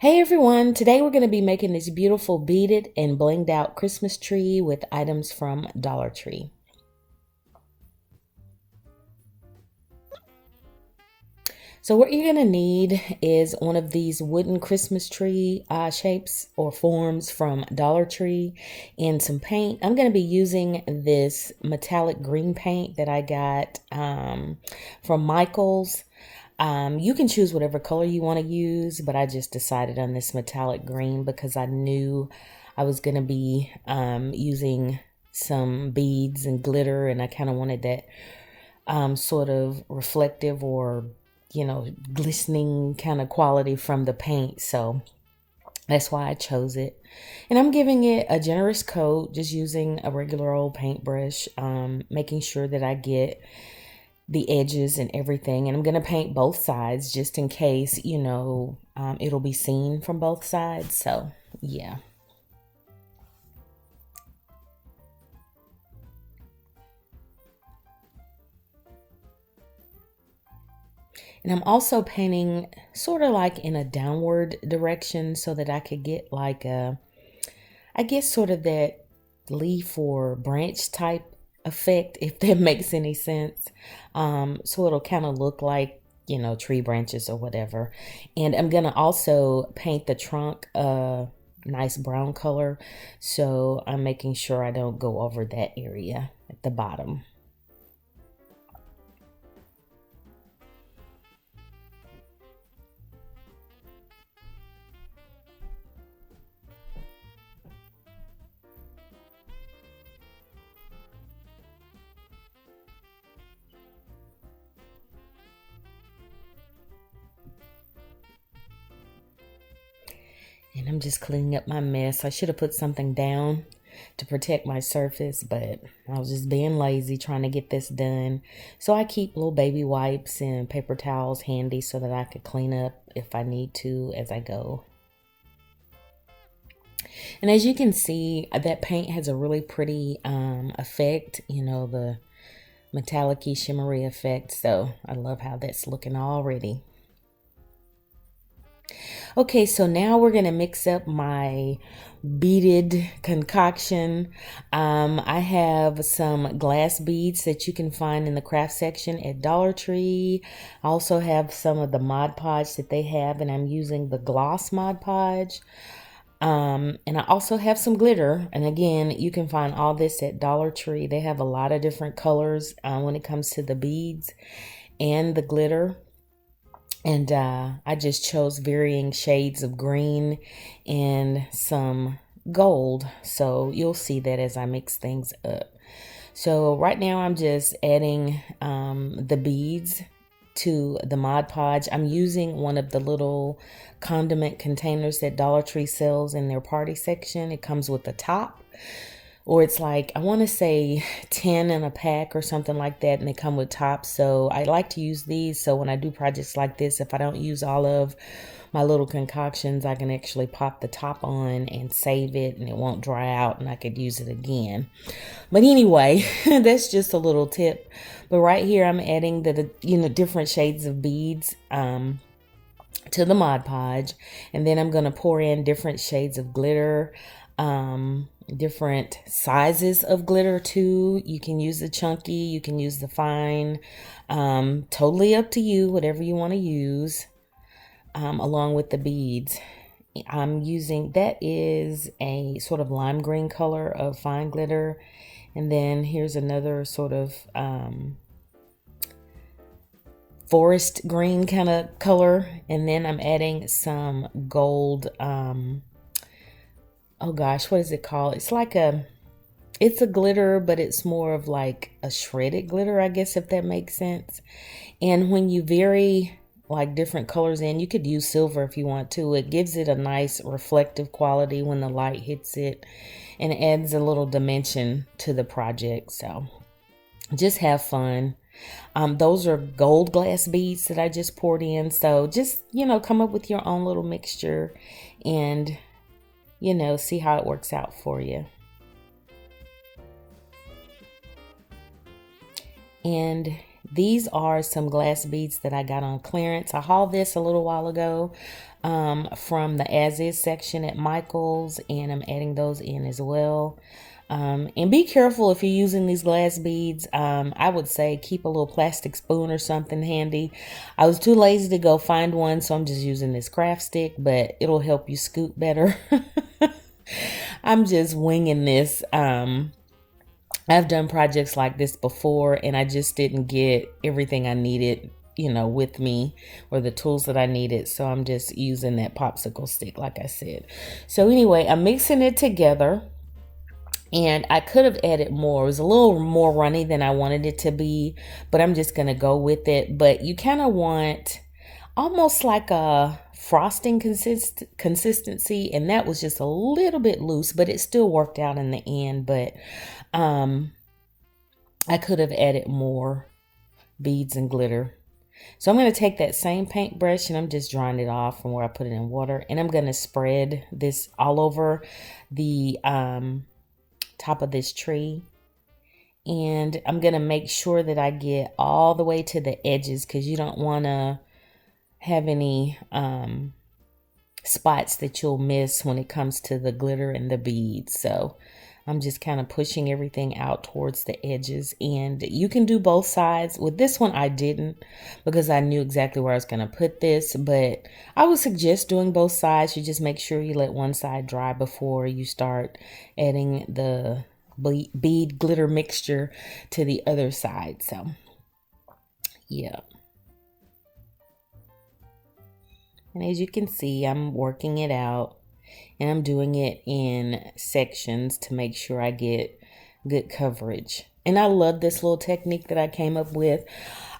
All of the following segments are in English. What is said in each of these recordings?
Hey everyone, today we're going to be making this beautiful beaded and blinged out Christmas tree with items from Dollar Tree. So what you're going to need is one of these wooden Christmas tree shapes or forms from Dollar Tree and some paint. I'm going to be using this metallic green paint that I got from Michael's. You can choose whatever color you want to use, but I just decided on this metallic green because I knew I was going to be using some beads and glitter, and I kind of wanted that sort of reflective or, glistening kind of quality from the paint. So that's why I chose it. And I'm giving it a generous coat, just using a regular old paintbrush, making sure that I get the edges and everything. And I'm going to paint both sides just in case, it'll be seen from both sides. So, yeah. And I'm also painting sort of like in a downward direction so that I could get like I guess sort of that leaf or branch type effect, if that makes any sense. So it'll kind of look like, tree branches or whatever. And I'm going to also paint the trunk a nice brown color. So I'm making sure I don't go over that area at the bottom. And I'm just cleaning up my mess. I should have put something down to protect my surface, but I was just being lazy trying to get this done. So I keep little baby wipes and paper towels handy so that I could clean up if I need to as I go. And as you can see, that paint has a really pretty effect, the metallic-y shimmery effect. So I love how that's looking already. Okay, so now we're going to mix up my beaded concoction. I have some glass beads that you can find in the craft section at Dollar Tree. I also have some of the Mod Podge that they have, and I'm using the gloss Mod Podge. And I also have some glitter. And again, you can find all this at Dollar Tree. They have a lot of different colors when it comes to the beads and the glitter. And I just chose varying shades of green and some gold. So you'll see that as I mix things up. So right now I'm just adding the beads to the Mod Podge. I'm using one of the little condiment containers that Dollar Tree sells in their party section. It comes with a top. Or it's like, I want to say 10 in a pack or something like that, and they come with tops. So I like to use these. So when I do projects like this, if I don't use all of my little concoctions, I can actually pop the top on and save it, and it won't dry out, and I could use it again. But anyway, that's just a little tip. But right here, I'm adding the different shades of beads to the Mod Podge, and then I'm going to pour in different shades of glitter, different sizes of glitter too. You can use the chunky, you can use the fine, totally up to you, whatever you want to use, along with the beads. I'm using, that is a sort of lime green color of fine glitter, and then here's another sort of forest green kind of color, and then I'm adding some gold, oh gosh, what is it called? It's a glitter, but it's more of like a shredded glitter, I guess, if that makes sense. And when you vary like different colors in, you could use silver if you want to. It gives it a nice reflective quality when the light hits it, and it adds a little dimension to the project. So just have fun. Those are gold glass beads that I just poured in. So just, come up with your own little mixture and, see how it works out for you. And These are some glass beads that I got on clearance. I hauled this a little while ago from the As Is section at Michael's, and I'm adding those in as well. And be careful if you're using these glass beads. I would say keep a little plastic spoon or something handy. I was too lazy to go find one, so I'm just using this craft stick, but it'll help you scoop better. I'm just winging this. I've done projects like this before, and I just didn't get everything I needed, with me, or the tools that I needed. So I'm just using that popsicle stick, like I said. So anyway, I'm mixing it together, and I could have added more. It was a little more runny than I wanted it to be, but I'm just going to go with it. But you kind of want almost like a frosting consistency, and that was just a little bit loose, but it still worked out in the end. But I could have added more beads and glitter. So I'm going to take that same paintbrush, and I'm just drying it off from where I put it in water, and I'm going to spread this all over the top of this tree. And I'm going to make sure that I get all the way to the edges, because you don't want to have any spots that you'll miss when it comes to the glitter and the beads. So I'm just kind of pushing everything out towards the edges, and you can do both sides. With this one, I didn't, because I knew exactly where I was going to put this, but I would suggest doing both sides. You just make sure you let one side dry before you start adding the bead glitter mixture to the other side. So yeah. And as you can see, I'm working it out, and I'm doing it in sections to make sure I get good coverage. And I love this little technique that I came up with.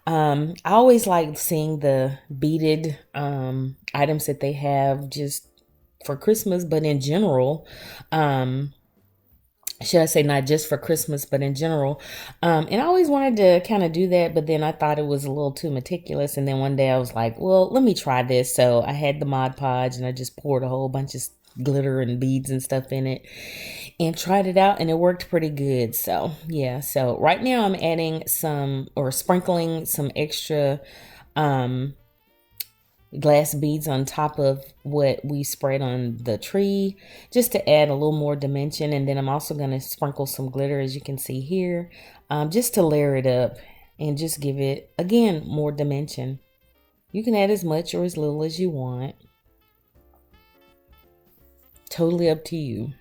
I always like seeing the beaded items that they have just for Christmas, but in general, should I say not just for Christmas, but in general. And I always wanted to kind of do that, but then I thought it was a little too meticulous. And then one day I was like, well, let me try this. So I had the Mod Podge, and I just poured a whole bunch of glitter and beads and stuff in it and tried it out, and it worked pretty good. So yeah, so right now I'm adding some, or sprinkling some extra glass beads on top of what we spread on the tree, just to add a little more dimension. And then I'm also going to sprinkle some glitter, as you can see here, just to layer it up and just give it, again, more dimension. You can add as much or as little as you want. Totally up to you.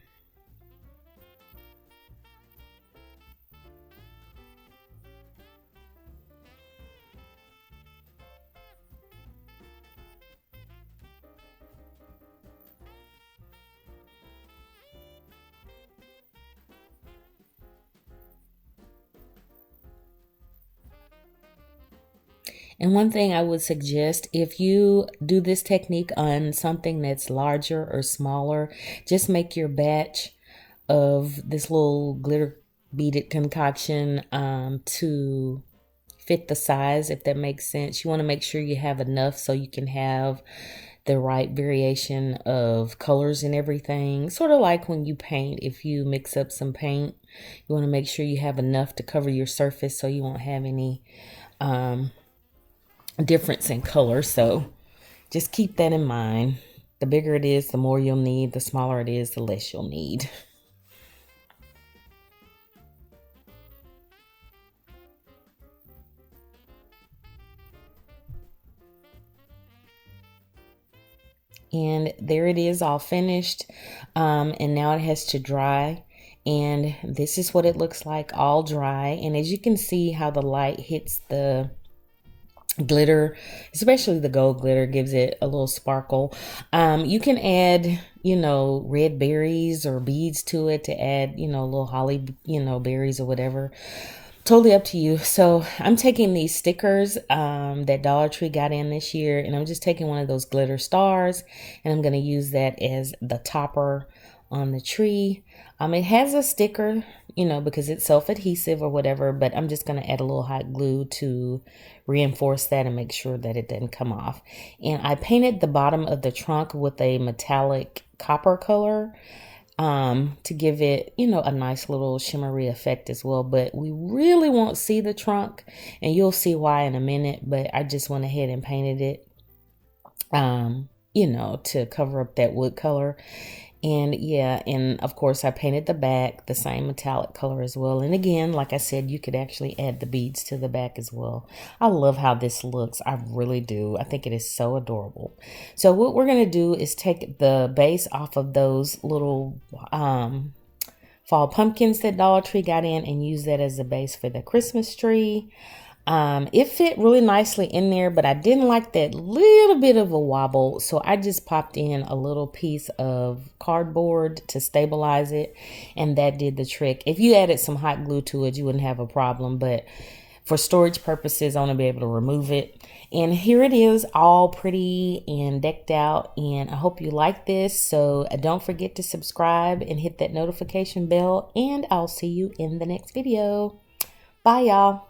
And one thing I would suggest, if you do this technique on something that's larger or smaller, just make your batch of this little glitter beaded concoction to fit the size, if that makes sense. You want to make sure you have enough so you can have the right variation of colors and everything. Sort of like when you paint, if you mix up some paint, you want to make sure you have enough to cover your surface so you won't have any difference in color. So just keep that in mind. The bigger it is, the more you'll need. The smaller it is, the less you'll need. And there it is, all finished. And now it has to dry. And this is what it looks like, all dry. And as you can see how the light hits the glitter, especially the gold glitter, gives it a little sparkle. You can add, red berries or beads to it to add, little holly, berries or whatever. Totally up to you. So I'm taking these stickers that Dollar Tree got in this year, and I'm just taking one of those glitter stars, and I'm going to use that as the topper on the tree. It has a sticker, because it's self-adhesive or whatever, but I'm just going to add a little hot glue to reinforce that and make sure that it doesn't come off. And I painted the bottom of the trunk with a metallic copper color. to give it, you know, a nice little shimmery effect as well. But we really won't see the trunk, and you'll see why in a minute. But I just went ahead and painted it, you know, to cover up that wood color. And yeah, and of course I painted the back the same metallic color as well. And again, like I said, you could actually add the beads to the back as well. I love how this looks. I really do. I think it is so adorable. So what we're going to do is take the base off of those little fall pumpkins that Dollar Tree got in and use that as the base for the Christmas tree. It fit really nicely in there, but I didn't like that little bit of a wobble, so I just popped in a little piece of cardboard to stabilize it, and that did the trick. If you added some hot glue to it, you wouldn't have a problem, but for storage purposes, I want to be able to remove it. And here it is, all pretty and decked out, and I hope you like this. So don't forget to subscribe and hit that notification bell, and I'll see you in the next video. Bye, y'all.